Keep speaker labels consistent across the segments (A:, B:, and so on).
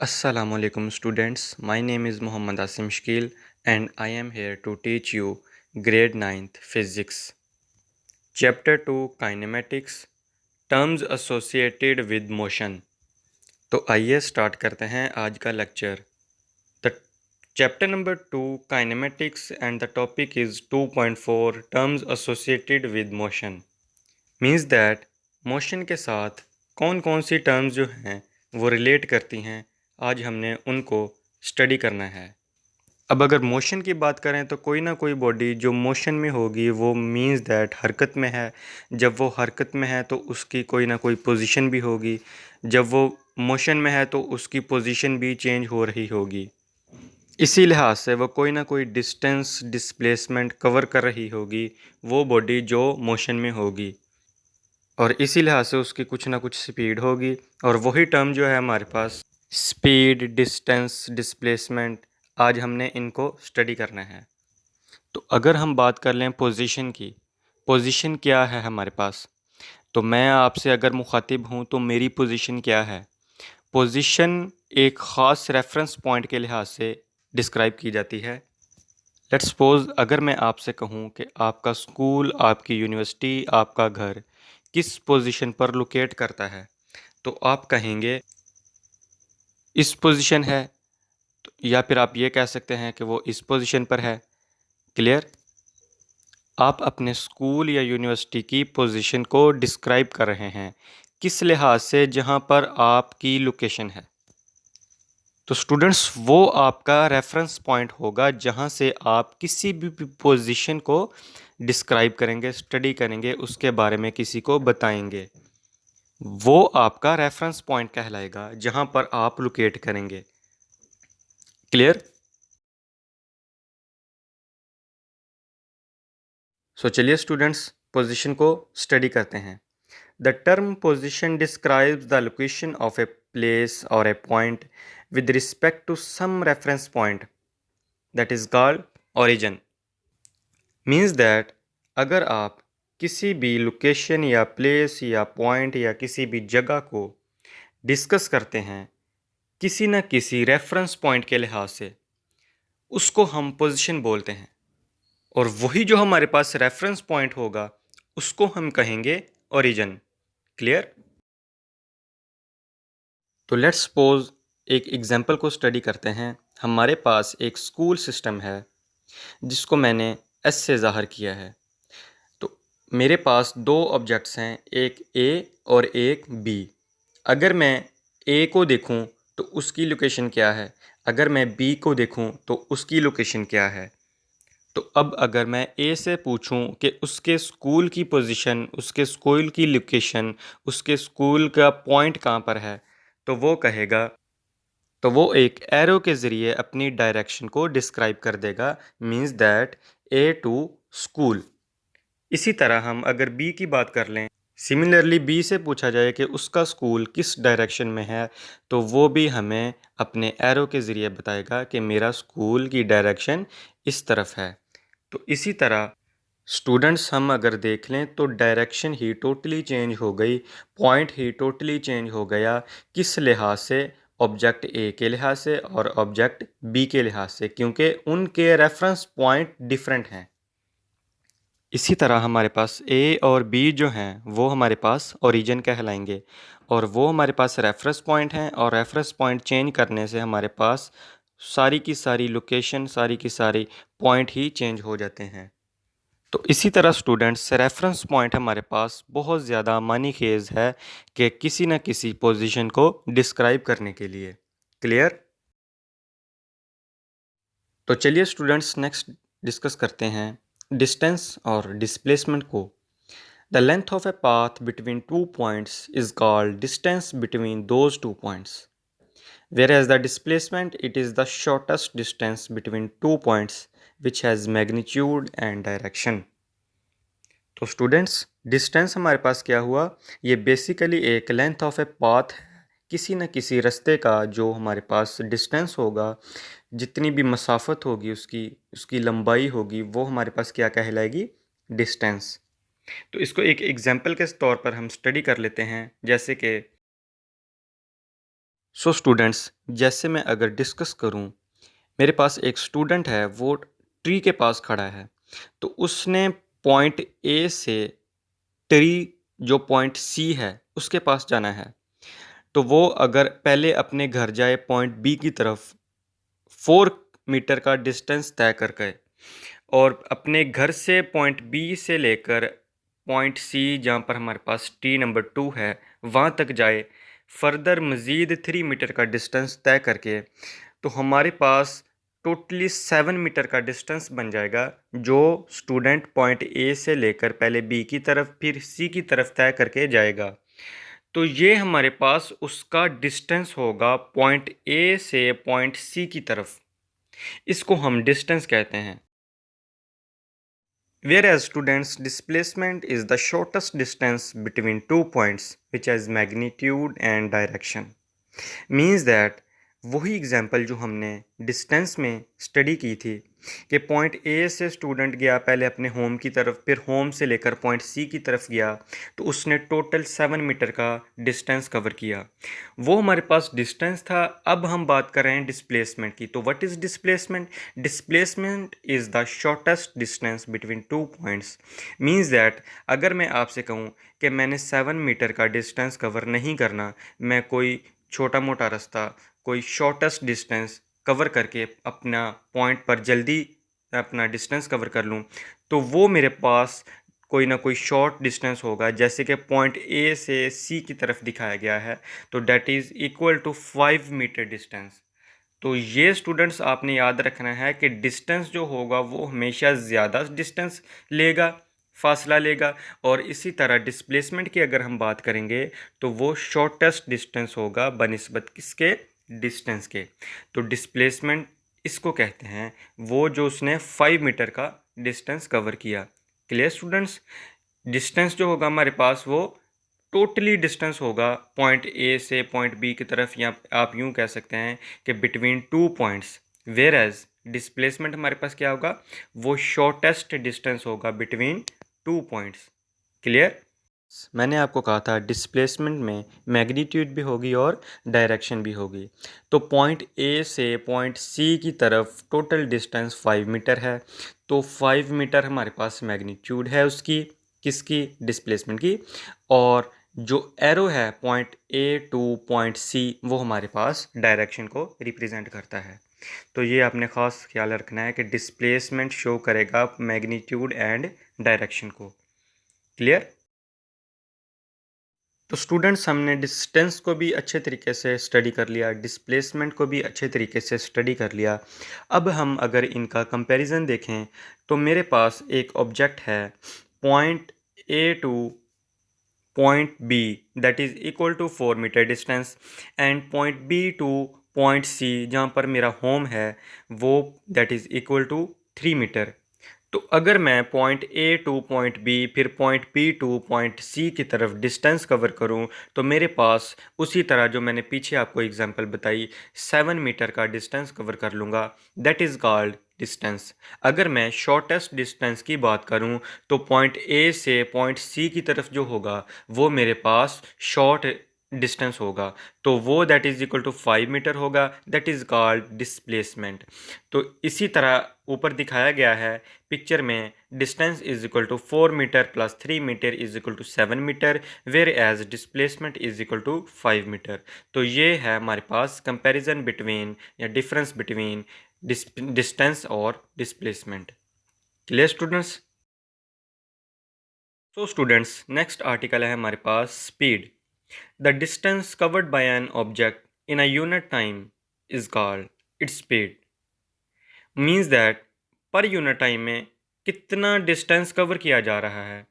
A: Assalamualaikum students, my name is Muhammad Asim Shkil and I am here to teach you grade 9th physics. Chapter 2 kinematics terms associated with motion. तो आइए start करते हैं आज का lecture. The chapter number 2 kinematics and the topic is 2.4 terms associated with motion. Means that motion के साथ कौन कौन सी टर्म्स जो हैं वो रिलेट करती हैं, आज हमने उनको स्टडी करना है. अब अगर मोशन की बात करें तो कोई ना कोई बॉडी जो मोशन में होगी वो मींस दैट हरकत में है. जब वो हरकत में है तो उसकी कोई ना कोई पोजीशन भी होगी. जब वो मोशन में है तो उसकी पोजीशन भी चेंज हो रही होगी. इसी लिहाज से वो कोई ना कोई डिस्टेंस डिस्प्लेसमेंट कवर कर रही होगी, वो बॉडी जो मोशन में होगी. और इसी लिहाज से उसकी कुछ ना कुछ स्पीड होगी. और वही टर्म जो है हमारे पास स्पीड, डिस्टेंस, डिस्प्लेसमेंट, आज हमने इनको स्टडी करना है. तो अगर हम बात कर लें पोजीशन की, पोजीशन क्या है हमारे पास, तो मैं आपसे अगर मुखातिब हूँ तो मेरी पोजीशन क्या है. पोजीशन एक ख़ास रेफरेंस पॉइंट के लिहाज से डिस्क्राइब की जाती है. लेट्स सपोज अगर मैं आपसे कहूँ कि आपका स्कूल, आपकी यूनिवर्सिटी, आपका घर किस पोजीशन पर लोकेट करता है, तो आप कहेंगे इस पोजीशन है, या फिर आप ये कह सकते हैं कि वो इस पोजीशन पर है. क्लियर? आप अपने स्कूल या यूनिवर्सिटी की पोजीशन को डिस्क्राइब कर रहे हैं किस लिहाज से, जहाँ पर आपकी लोकेशन है. तो स्टूडेंट्स वो आपका रेफरेंस पॉइंट होगा जहाँ से आप किसी भी पोजीशन को डिस्क्राइब करेंगे, स्टडी करेंगे, उसके बारे में किसी को बताएंगे. वो आपका रेफरेंस पॉइंट कहलाएगा जहाँ पर आप लोकेट करेंगे. क्लियर? सो चलिए स्टूडेंट्स पोजीशन को स्टडी करते हैं. The term position describes the location of a place और a point with respect to some reference point that is called origin. Means that अगर आप किसी भी लोकेशन या प्लेस या पॉइंट या किसी भी जगह को डिस्कस करते हैं किसी न किसी रेफरेंस पॉइंट के लिहाज से, उसको हम पोजीशन बोलते हैं. और वही जो हमारे पास रेफरेंस पॉइंट होगा उसको हम कहेंगे ओरिजिन. क्लियर? तो लेट्स सपोज एक एग्जांपल को स्टडी करते हैं. हमारे पास एक स्कूल सिस्टम है जिसको मैंने एस से ज़ाहिर किया है. तो मेरे पास दो ऑब्जेक्ट्स हैं, एक ए और एक बी. अगर मैं ए को देखूं तो उसकी लोकेशन क्या है, अगर मैं बी को देखूं तो उसकी लोकेशन क्या है. तो अब अगर मैं ए से पूछूं कि उसके स्कूल की पोजीशन, उसके स्कूल की लोकेशन, उसके स्कूल का पॉइंट कहाँ पर है, तो वो कहेगा, तो वो एक एरो के ज़रिए अपनी डायरेक्शन को डिस्क्राइब कर देगा. Means that a to school. इसी तरह हम अगर बी की बात कर लें, सिमिलरली बी से पूछा जाए कि उसका स्कूल किस डायरेक्शन में है, तो वो भी हमें अपने एरो के ज़रिए बताएगा कि मेरा स्कूल की डायरेक्शन इस तरफ है. तो इसी तरह स्टूडेंट्स हम अगर देख लें तो डायरेक्शन ही टोटली चेंज हो गई, पॉइंट ही टोटली चेंज हो गया. किस लिहाज से? ऑब्जेक्ट ए के लिहाज से और ऑब्जेक्ट बी के लिहाज से, क्योंकि उनके रेफरेंस पॉइंट डिफरेंट हैं. इसी तरह हमारे पास ए और बी जो हैं वो हमारे पास ओरिजिन कहलाएंगे, और वो हमारे पास रेफरेंस पॉइंट हैं, और रेफरेंस पॉइंट चेंज करने से हमारे पास सारी की सारी लोकेशन, सारी की सारी पॉइंट ही चेंज हो जाते हैं. तो इसी तरह स्टूडेंट्स रेफरेंस पॉइंट हमारे पास बहुत ज़्यादा मानी खेज है कि किसी न किसी पोजीशन को डिस्क्राइब करने के लिए. क्लियर? तो चलिए स्टूडेंट्स नेक्स्ट डिस्कस करते हैं डिस्टेंस और डिस्प्लेसमेंट को. The length of a path between two points is called distance between those two points, whereas the displacement it is the shortest distance between two points which has magnitude and direction. तो students distance हमारे पास क्या हुआ, ये basically एक length of a path है, किसी न किसी रास्ते का जो हमारे पास डिस्टेंस होगा, जितनी भी मसाफत होगी उसकी उसकी लंबाई होगी, वो हमारे पास क्या कहलाएगी, डिस्टेंस. तो इसको एक एग्जांपल के तौर पर हम स्टडी कर लेते हैं. जैसे कि सो स्टूडेंट्स, जैसे मैं अगर डिस्कस करूं, मेरे पास एक स्टूडेंट है, वो ट्री के पास खड़ा है। तो उसने पॉइंट ए से ट्री जो पॉइंट सी है उसके पास जाना है। तो वो अगर पहले अपने घर जाए पॉइंट बी की तरफ 4 मीटर का डिस्टेंस तय करके, और अपने घर से पॉइंट बी से लेकर पॉइंट सी जहाँ पर हमारे पास टी नंबर 2 है वहाँ तक जाए, फर्दर मज़ीद 3 मीटर का डिस्टेंस तय करके, तो हमारे पास टोटली 7 मीटर का डिस्टेंस बन जाएगा, जो स्टूडेंट पॉइंट ए से लेकर पहले बी की तरफ फिर सी की तरफ तय करके जाएगा। तो ये हमारे पास उसका डिस्टेंस होगा पॉइंट ए से पॉइंट सी की तरफ। इसको हम डिस्टेंस कहते हैं। Whereas students, displacement is the shortest distance between 2 points which has magnitude and direction. Means that वही एग्जाम्पल जो हमने डिस्टेंस में स्टडी की थी कि पॉइंट ए से स्टूडेंट गया पहले अपने होम की तरफ, फिर होम से लेकर पॉइंट सी की तरफ गया, तो उसने टोटल 7 मीटर का डिस्टेंस कवर किया। वो हमारे पास डिस्टेंस था। अब हम बात कर रहे हैं डिस्प्लेसमेंट की। तो what is displacement? Displacement is the shortest distance between 2 points. Means that अगर मैं आपसे कहूँ कि मैंने 7 मीटर का डिस्टेंस कवर नहीं करना, मैं कोई छोटा मोटा रास्ता, कोई शॉर्टेस्ट डिस्टेंस कवर करके अपना पॉइंट पर जल्दी अपना डिस्टेंस कवर कर लूँ, तो वो मेरे पास कोई ना कोई शॉर्ट डिस्टेंस होगा। जैसे कि पॉइंट ए से सी की तरफ दिखाया गया है, तो that is equal to 5 metre distance. तो ये स्टूडेंट्स आपने याद रखना है कि डिस्टेंस जो होगा वो हमेशा ज़्यादा डिस्टेंस लेगा, फासला लेगा, और इसी तरह डिस्प्लेसमेंट की अगर हम बात करेंगे तो वो शॉर्टेस्ट डिस्टेंस होगा बनिस्बत किसके? डिस्टेंस के। तो डिस्प्लेसमेंट इसको कहते हैं, वो जो उसने 5 मीटर का डिस्टेंस कवर किया। Clear students? डिस्टेंस जो होगा हमारे पास वो टोटली डिस्टेंस होगा पॉइंट ए से पॉइंट बी की तरफ, या आप यूँ कह सकते हैं कि between 2 points. Whereas displacement हमारे पास क्या होगा? वो शॉर्टेस्ट डिस्टेंस होगा बिटवीन 2 पॉइंट्स। क्लियर? मैंने आपको कहा था डिस्प्लेसमेंट में मैग्नीट्यूड भी होगी और डायरेक्शन भी होगी। तो पॉइंट ए से पॉइंट सी की तरफ टोटल डिस्टेंस 5 मीटर है। तो 5 मीटर हमारे पास मैग्नीट्यूड है उसकी, किसकी? डिस्प्लेसमेंट की। और जो एरो है point A to point C, वो हमारे पास डायरेक्शन को रिप्रेजेंट करता है। तो ये आपने ख़ास ख्याल रखना है कि डिस्प्लेसमेंट शो करेगा मैग्नीट्यूड एंड डायरेक्शन को। क्लियर? तो स्टूडेंट्स, हमने डिस्टेंस को भी अच्छे तरीके से स्टडी कर लिया, डिस्प्लेसमेंट को भी अच्छे तरीके से स्टडी कर लिया। अब हम अगर इनका कंपैरिजन देखें, तो मेरे पास एक ऑब्जेक्ट है point A to point B, that is equal to 4 metre distance, and point B to point C जहाँ पर मेरा होम है वो that is equal to 3 metre. तो अगर मैं point A to point B फिर point B to point C की तरफ डिस्टेंस कवर करूं, तो मेरे पास उसी तरह जो मैंने पीछे आपको एग्जांपल बताई 7 मीटर का डिस्टेंस कवर कर लूँगा। That is called distance. अगर मैं शॉर्टेस्ट डिस्टेंस की बात करूं, तो पॉइंट ए से पॉइंट सी की तरफ जो होगा वो मेरे पास शॉर्ट डिस्टेंस होगा, तो वो that is equal to 5 metre होगा। That is called displacement. तो इसी तरह ऊपर दिखाया गया है पिक्चर में, distance is equal to 4 metre plus 3 metre is equal to 7 metre, whereas displacement is equal to 5 metre. तो ये है हमारे पास कंपैरिजन बिटवीन या डिफरेंस बिटवीन डिस्टेंस और displacement. Clear students? So students, next article है हमारे पास speed. The distance covered by an object in a unit time is called its speed. Means that per unit time में कितना distance cover किया जा रहा है।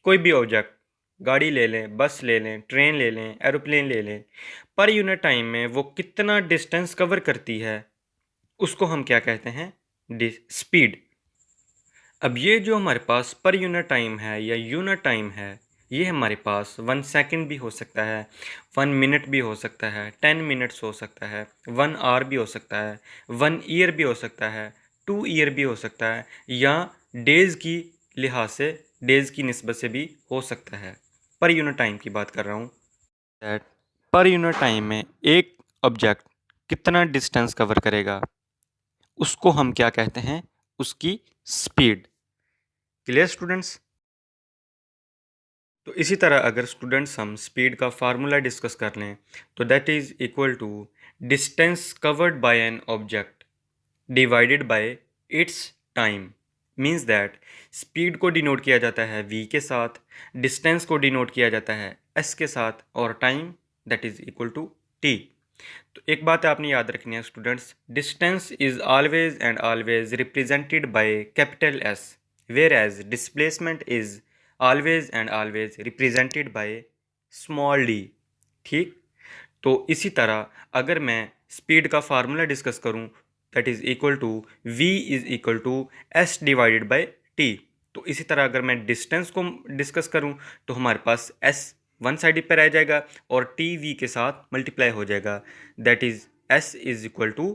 A: कोई भी ऑब्जेक्ट, गाड़ी ले लें, बस ले लें, ट्रेन ले लें, एरोप्लेन ले लें, पर यूनिट टाइम में वो कितना डिस्टेंस कवर करती है, उसको हम क्या कहते हैं? स्पीड। अब ये जो हमारे पास पर यूनिट टाइम है या यूनिट टाइम है, ये हमारे पास 1 सेकेंड भी हो सकता है, 1 मिनट भी हो सकता है, 10 मिनट्स हो सकता है, 1 आवर भी हो सकता है, 1 ईयर भी हो सकता है, 2 ईयर भी हो सकता है, या डेज़ की लिहाज से, डेज़ की निस्बत से भी हो सकता है। पर यूनिट टाइम की बात कर रहा हूँ। दैट पर यूनिट टाइम में एक ऑब्जेक्ट कितना डिस्टेंस कवर करेगा उसको हम क्या कहते हैं, उसकी स्पीड। Clear students? तो इसी तरह अगर स्टूडेंट्स हम स्पीड का फार्मूला डिस्कस कर लें तो that is equal to distance covered by an object divided by its time. Means that speed को डिनोट किया जाता है v के साथ, डिस्टेंस को डिनोट किया जाता है s के साथ, और time that is equal to t। तो एक बात आपने याद रखनी है students, distance is always and always represented by capital S, whereas displacement is always and always represented by small d। ठीक, तो इसी तरह अगर मैं स्पीड का फार्मूला डिस्कस करूं that is equal to v is equal to s divided by t। तो इसी तरह अगर मैं डिस्टेंस को डिस्कस करूं तो हमारे पास s वन साइड पर रह जाएगा और t v के साथ मल्टीप्लाई हो जाएगा, that is s is equal to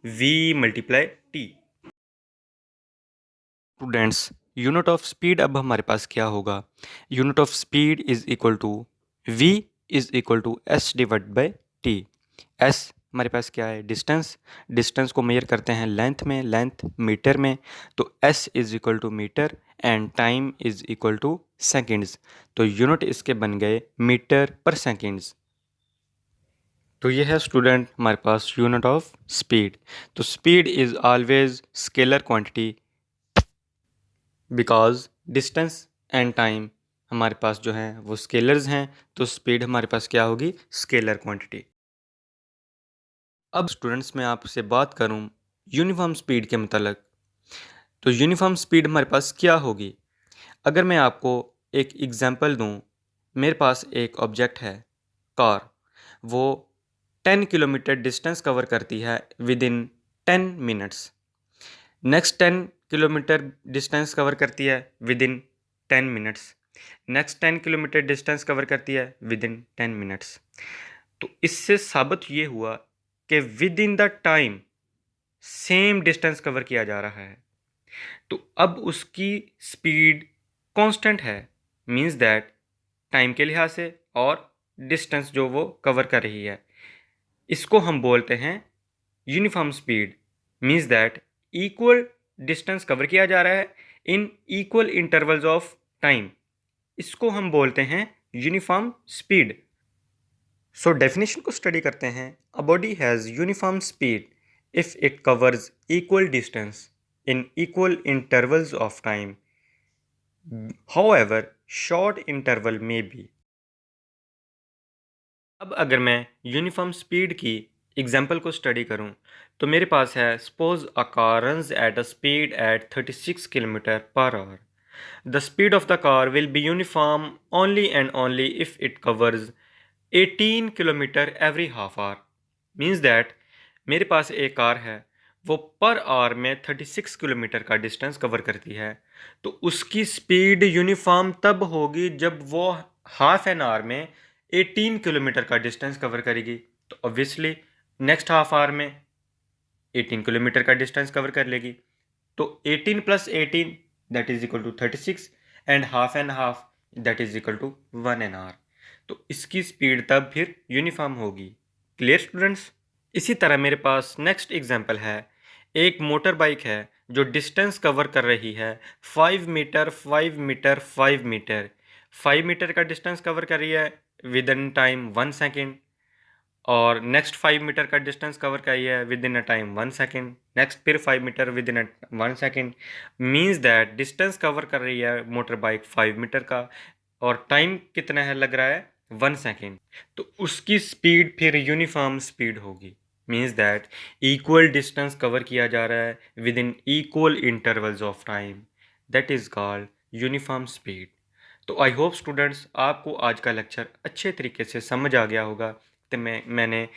A: v multiply t। Students, unit of speed अब हमारे पास क्या होगा? Unit of speed is equal to v is equal to s divide by t। s हमारे पास क्या है? डिस्टेंस। डिस्टेंस को मेजर करते हैं लेंथ में, लेंथ मीटर में, तो s is equal to metre and time is equal to seconds. तो यूनिट इसके बन गए मीटर पर सेकेंड्स। तो ये है स्टूडेंट हमारे पास यूनिट ऑफ स्पीड। तो speed is always scalar quantity because distance and time हमारे पास जो है वो स्केलर्स हैं, तो स्पीड हमारे पास क्या होगी? Scalar quantity. अब स्टूडेंट्स मैं आपसे बात करूं यूनिफॉर्म स्पीड के मतलब, तो यूनिफॉर्म स्पीड हमारे पास क्या होगी? अगर मैं आपको एक एग्जांपल दूं, मेरे पास एक ऑब्जेक्ट है कार, वो 10 किलोमीटर डिस्टेंस कवर करती है with in 10 minutes. Next 10 kilometre distance cover करती है with in 10 minutes. Next 10 kilometre distance cover करती है विद इन 10 मिनट्स। तो इससे साबित ये हुआ कि with in the time same distance cover किया जा रहा है। तो अब उसकी स्पीड कांस्टेंट है, मींस दैट टाइम के लिहाज से और डिस्टेंस जो वो कवर कर रही है, इसको हम बोलते हैं uniform speed. Means that equal distance cover किया जा रहा है in equal intervals of time, इसको हम बोलते हैं यूनिफॉर्म स्पीड। सो डेफिनेशन को स्टडी करते हैं। A body has uniform speed if it covers equal distance in equal intervals of time, however short interval में बी। अब अगर मैं यूनिफॉर्म स्पीड की एग्जाम्पल को स्टडी करूं तो मेरे पास है suppose a car runs at a speed at 36 kilometre per hour. The speed of the car will be uniform only and only if it covers 18 kilometre every half hour. Means that मेरे पास एक car है, वो per hour में 36 kilometre का distance cover करती है, तो उसकी स्पीड यूनिफॉर्म तब होगी जब वो हाफ एन आवर में 18 किलोमीटर का डिस्टेंस कवर करेगी। तो ऑब्वियसली नेक्स्ट हाफ आवर में 18 किलोमीटर का डिस्टेंस कवर कर लेगी। तो 18 plus 18 that is equal to 36 and half that is equal to 1 an hour. तो इसकी स्पीड तब फिर यूनिफॉर्म होगी। Clear students? इसी तरह मेरे पास नेक्स्ट एग्जांपल है, एक मोटर बाइक है जो डिस्टेंस कवर कर रही है 5 मीटर 5 मीटर 5 मीटर। 5 मीटर का डिस्टेंस कवर कर रही है विद इन टाइम 1 सेकेंड, और नेक्स्ट 5 मीटर का डिस्टेंस कवर कर रही है within a time 1 second, next फिर 5 metre within 1 second. Means that distance cover कर रही है मोटर बाइक 5 मीटर का, और टाइम कितना है लग रहा है 1 सेकेंड। तो उसकी स्पीड फिर यूनिफॉर्म स्पीड होगी। Means that equal distance cover किया जा रहा है with in equal intervals of time, that is called uniform speed. तो आई होप स्टूडेंट्स आपको आज का लेक्चर अच्छे तरीके से समझ आ गया होगा। तो मैंने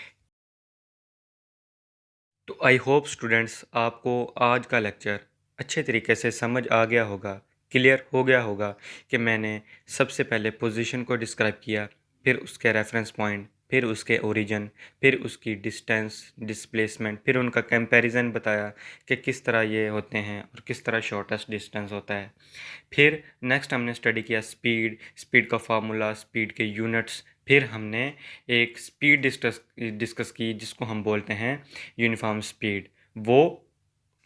A: तो आई होप स्टूडेंट्स आपको आज का लेक्चर अच्छे तरीके से समझ आ गया होगा, क्लियर हो गया होगा कि मैंने सबसे पहले पोजीशन को डिस्क्राइब किया, फिर उसके रेफरेंस पॉइंट, फिर उसके ओरिजिन, फिर उसकी डिस्टेंस, डिस्प्लेसमेंट, फिर उनका कंपैरिजन बताया कि किस तरह ये होते हैं और किस तरह शॉर्टेस्ट डिस्टेंस होता है। फिर नेक्स्ट हमने स्टडी किया स्पीड, स्पीड का फार्मूला, स्पीड के यूनिट्स, फिर हमने एक स्पीड डिस्कस की जिसको हम बोलते हैं यूनिफॉर्म स्पीड। वो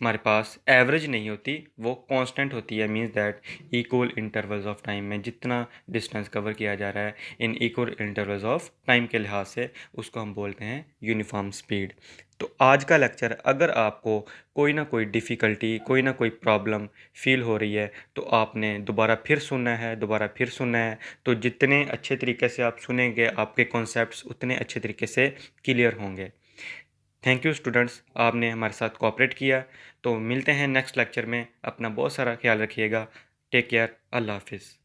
A: हमारे पास एवरेज नहीं होती, वो कांस्टेंट होती है। Means that equal intervals of time में जितना डिस्टेंस कवर किया जा रहा है in equal intervals of time के लिहाज से उसको हम बोलते हैं यूनिफॉर्म स्पीड। तो आज का लेक्चर अगर आपको कोई ना कोई डिफ़िकल्टी, कोई ना कोई प्रॉब्लम फील हो रही है तो आपने दोबारा फिर सुनना है। तो जितने अच्छे तरीके से आप सुनेंगे आपके कॉन्सेप्ट्स उतने अच्छे तरीके से क्लियर होंगे। थैंक यू स्टूडेंट्स, आपने हमारे साथ कोऑपरेट किया। तो मिलते हैं नेक्स्ट लेक्चर में। अपना बहुत सारा ख्याल रखिएगा। Take care. अल्लाह हाफिज़।